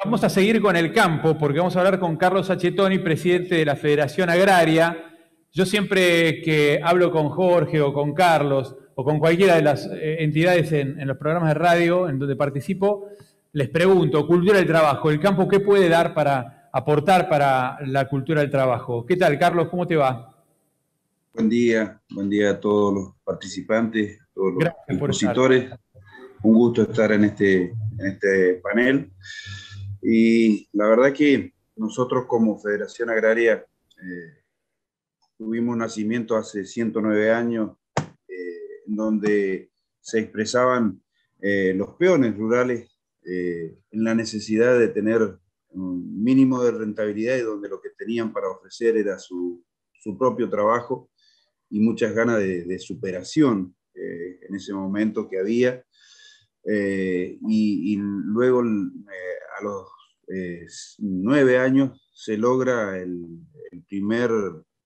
Vamos a seguir con el campo, porque vamos a hablar con Carlos Achetoni, presidente de la Federación Agraria. Yo siempre que hablo con Jorge o con Carlos o con cualquiera de las entidades en los programas de radio en donde participo, les pregunto, cultura del trabajo, el campo, ¿qué puede dar para aportar para la cultura del trabajo? ¿Qué tal, Carlos? ¿Cómo te va? Buen día a todos los participantes, a todos los Gracias por estar. expositores. Un gusto estar en este panel. Y la verdad que nosotros como Federación Agraria tuvimos un nacimiento hace 109 años, en donde se expresaban los peones rurales en la necesidad de tener un mínimo de rentabilidad y donde lo que tenían para ofrecer era su propio trabajo y muchas ganas de superación en ese momento que había. Y luego a los 9 años se logra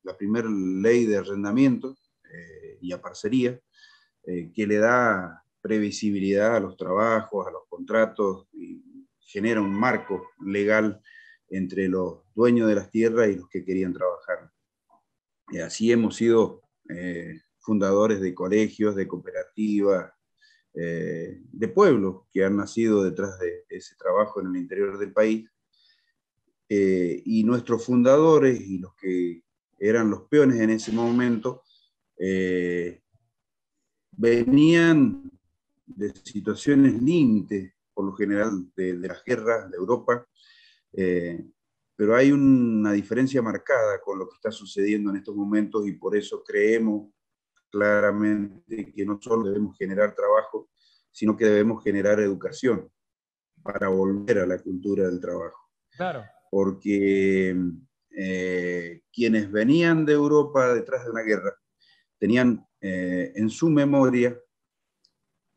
la primera ley de arrendamiento y a parcería, que le da previsibilidad a los trabajos, a los contratos, y genera un marco legal entre los dueños de las tierras y los que querían trabajar. Y así hemos sido fundadores de colegios, de cooperativas, de pueblos que han nacido detrás de ese trabajo en el interior del país. Y nuestros fundadores y los que eran los peones en ese momento venían de situaciones límites, por lo general de las guerras de Europa, pero hay una diferencia marcada con lo que está sucediendo en estos momentos y por eso creemos claramente que no solo debemos generar trabajo, sino que debemos generar educación para volver a la cultura del trabajo. Claro. Porque quienes venían de Europa detrás de una guerra tenían en su memoria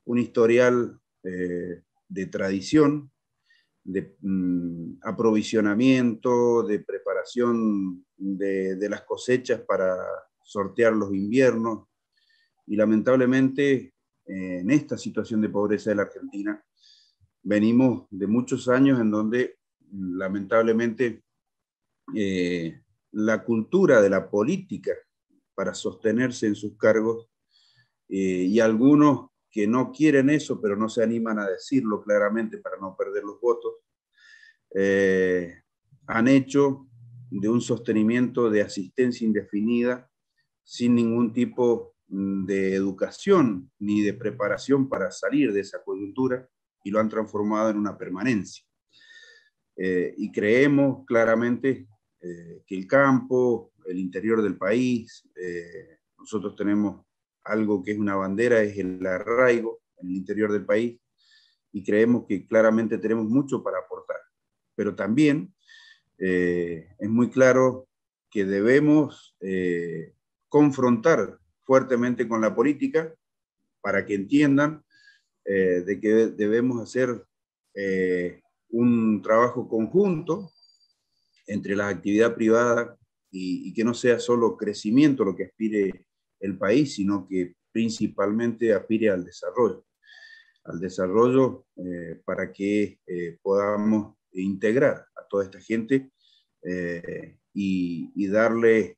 un historial de tradición, de aprovisionamiento, de preparación de las cosechas para sortear los inviernos, y lamentablemente en esta situación de pobreza de la Argentina venimos de muchos años en donde lamentablemente la cultura de la política para sostenerse en sus cargos, y algunos que no quieren eso, pero no se animan a decirlo claramente para no perder los votos, han hecho de un sostenimiento de asistencia indefinida sin ningún tipo de educación ni de preparación para salir de esa coyuntura, y lo han transformado en una permanencia. Y creemos claramente que el campo, el interior del país, nosotros tenemos algo que es una bandera, es el arraigo en el interior del país, y creemos que claramente tenemos mucho para aportar. Pero también es muy claro que debemos confrontar fuertemente con la política para que entiendan de que debemos hacer un trabajo conjunto entre la actividad privada y que no sea solo crecimiento lo que aspire el país, sino que principalmente aspire al desarrollo para que podamos integrar a toda esta gente y darle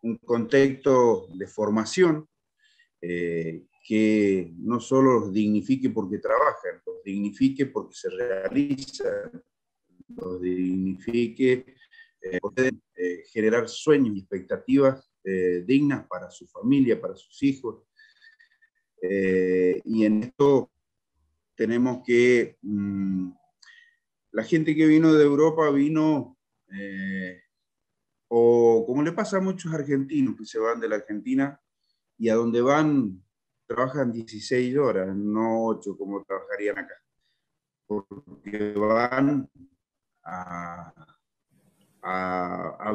un contexto de formación que no solo los dignifique porque trabajan, los dignifique porque se realizan, los dignifique, pueden generar sueños y expectativas dignas para su familia, para sus hijos. Y en esto tenemos que, la gente que vino de Europa vino, o como le pasa a muchos argentinos que se van de la Argentina y a donde van trabajan 16 horas, no 8 como trabajarían acá, porque van a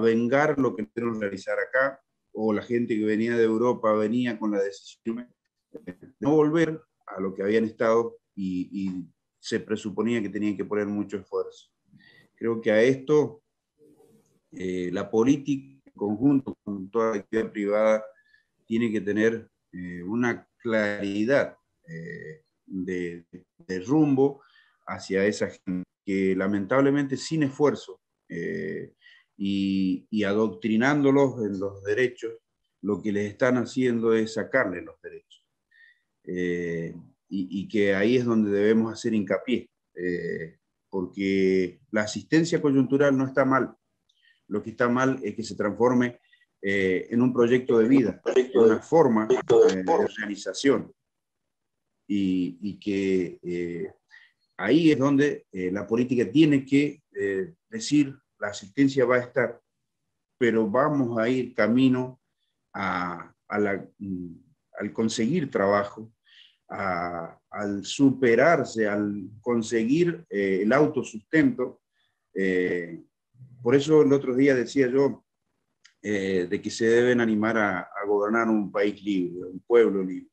vengar lo que pudieron realizar acá, o la gente que venía de Europa venía con la decisión de no volver a lo que habían estado y se presuponía que tenían que poner mucho esfuerzo. Creo que a esto la política en conjunto con toda la actividad privada tiene que tener una claridad de rumbo hacia esa gente. que lamentablemente sin esfuerzo y adoctrinándolos en los derechos, lo que les están haciendo es sacarles los derechos. Y que ahí es donde debemos hacer hincapié, porque la asistencia coyuntural no está mal. Lo que está mal es que se transforme en un proyecto de vida, en una forma de realización. Y que ahí es donde la política tiene que decir, la asistencia va a estar, pero vamos a ir camino al conseguir trabajo, al superarse, al conseguir el autosustento. Por eso el otro día decía yo de que se deben animar a gobernar un país libre, un pueblo libre.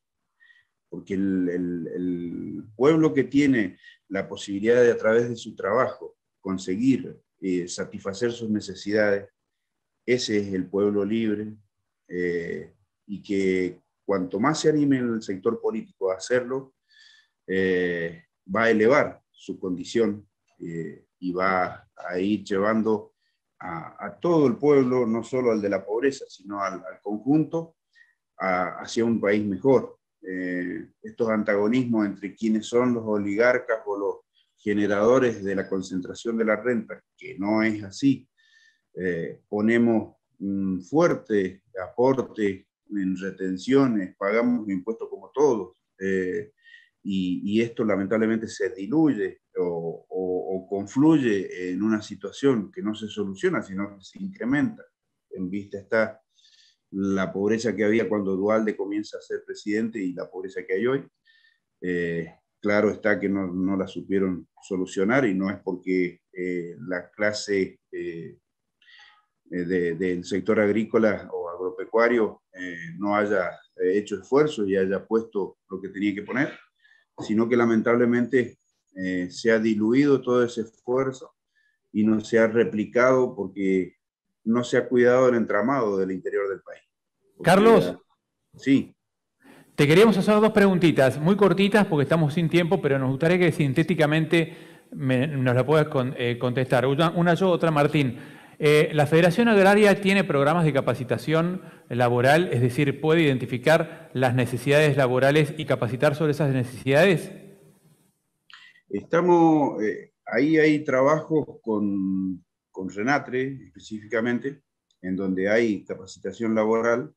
Porque el pueblo que tiene la posibilidad de, a través de su trabajo, conseguir satisfacer sus necesidades, ese es el pueblo libre, y que cuanto más se anime el sector político a hacerlo, va a elevar su condición y va a ir llevando a todo el pueblo, no solo al de la pobreza, sino al conjunto, hacia un país mejor. Estos antagonismos entre quienes son los oligarcas o los generadores de la concentración de la renta, que no es así. Ponemos un fuerte aporte en retenciones, pagamos impuestos como todos, y esto lamentablemente se diluye o confluye en una situación que no se soluciona, sino que se incrementa. En vista está la pobreza que había cuando Duhalde comienza a ser presidente y la pobreza que hay hoy. Claro está que no la supieron solucionar, y no es porque la clase del sector agrícola o agropecuario no haya hecho esfuerzos y haya puesto lo que tenía que poner, sino que lamentablemente se ha diluido todo ese esfuerzo y no se ha replicado porque no se ha cuidado el entramado del interior del país. Porque, Carlos, sí. te queríamos hacer dos preguntitas, muy cortitas porque estamos sin tiempo, pero nos gustaría que sintéticamente nos la puedas contestar. Una yo, otra Martín. ¿La Federación Agraria tiene programas de capacitación laboral, es decir, puede identificar las necesidades laborales y capacitar sobre esas necesidades? Estamos, ahí hay trabajos con RENATRE específicamente, en donde hay capacitación laboral,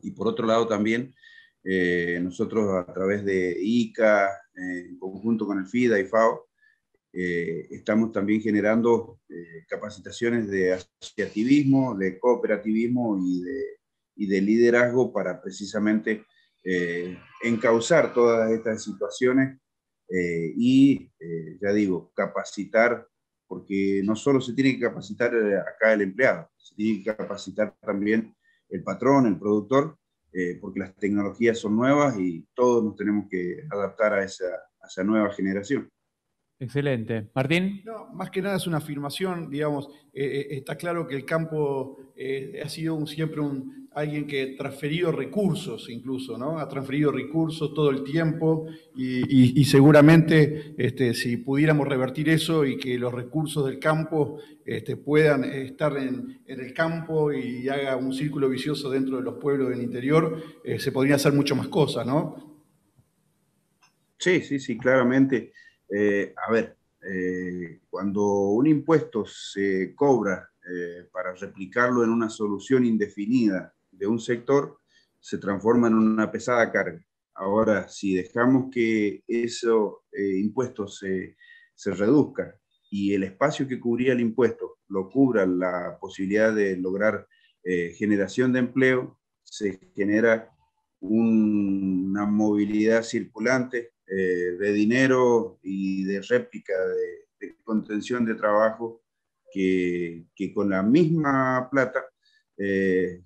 y por otro lado también nosotros a través de ICA, en conjunto con el FIDA y FAO, estamos también generando capacitaciones de asociativismo, de cooperativismo y de liderazgo para precisamente encauzar todas estas situaciones ya digo, capacitar, porque no solo se tiene que capacitar acá el empleado, se tiene que capacitar también el patrón, el productor, porque las tecnologías son nuevas y todos nos tenemos que adaptar a esa nueva generación. Excelente. Martín. No, más que nada es una afirmación, digamos, está claro que el campo ha sido siempre alguien que ha transferido recursos incluso, ¿no? Ha transferido recursos todo el tiempo y seguramente si pudiéramos revertir eso y que los recursos del campo puedan estar en el campo y haga un círculo vicioso dentro de los pueblos del interior, se podrían hacer mucho más cosas, ¿no? Sí, claramente. A ver, cuando un impuesto se cobra para replicarlo en una solución indefinida de un sector, se transforma en una pesada carga. Ahora, si dejamos que esos impuestos se reduzcan y el espacio que cubría el impuesto lo cubra la posibilidad de lograr generación de empleo, se genera una movilidad circulante de dinero y de réplica de contención de trabajo que con la misma plata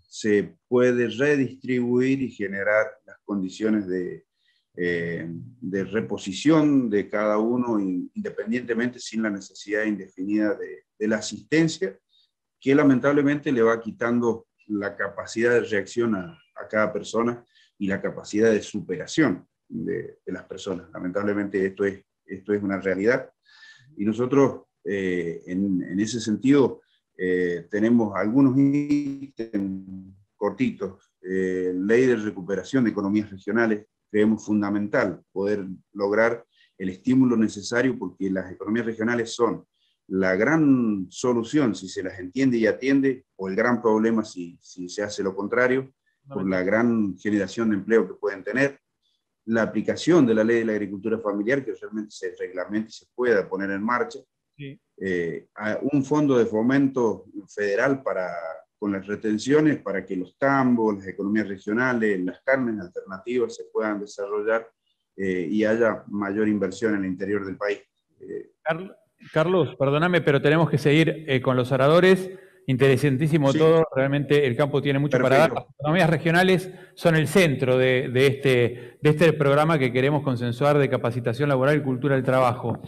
se puede redistribuir y generar las condiciones de reposición de cada uno independientemente, sin la necesidad indefinida de la asistencia, que lamentablemente le va quitando la capacidad de reacción a cada persona y la capacidad de superación de las personas. Lamentablemente esto es una realidad. Y nosotros, en ese sentido, tenemos algunos ítems cortitos. Ley de recuperación de economías regionales, creemos fundamental poder lograr el estímulo necesario, porque las economías regionales son la gran solución si se las entiende y atiende, o el gran problema si se hace lo contrario, por la gran generación de empleo que pueden tener. La aplicación de la ley de la agricultura familiar, que realmente se reglamente y se pueda poner en marcha. Sí. Un fondo de fomento federal con las retenciones para que los tambos, las economías regionales, las carnes alternativas se puedan desarrollar y haya mayor inversión en el interior del país. Carlos, perdóname, pero tenemos que seguir con los oradores. Interesantísimo todo, realmente el campo tiene mucho para dar. Las economías regionales son el centro de este programa que queremos consensuar de capacitación laboral y cultura del trabajo.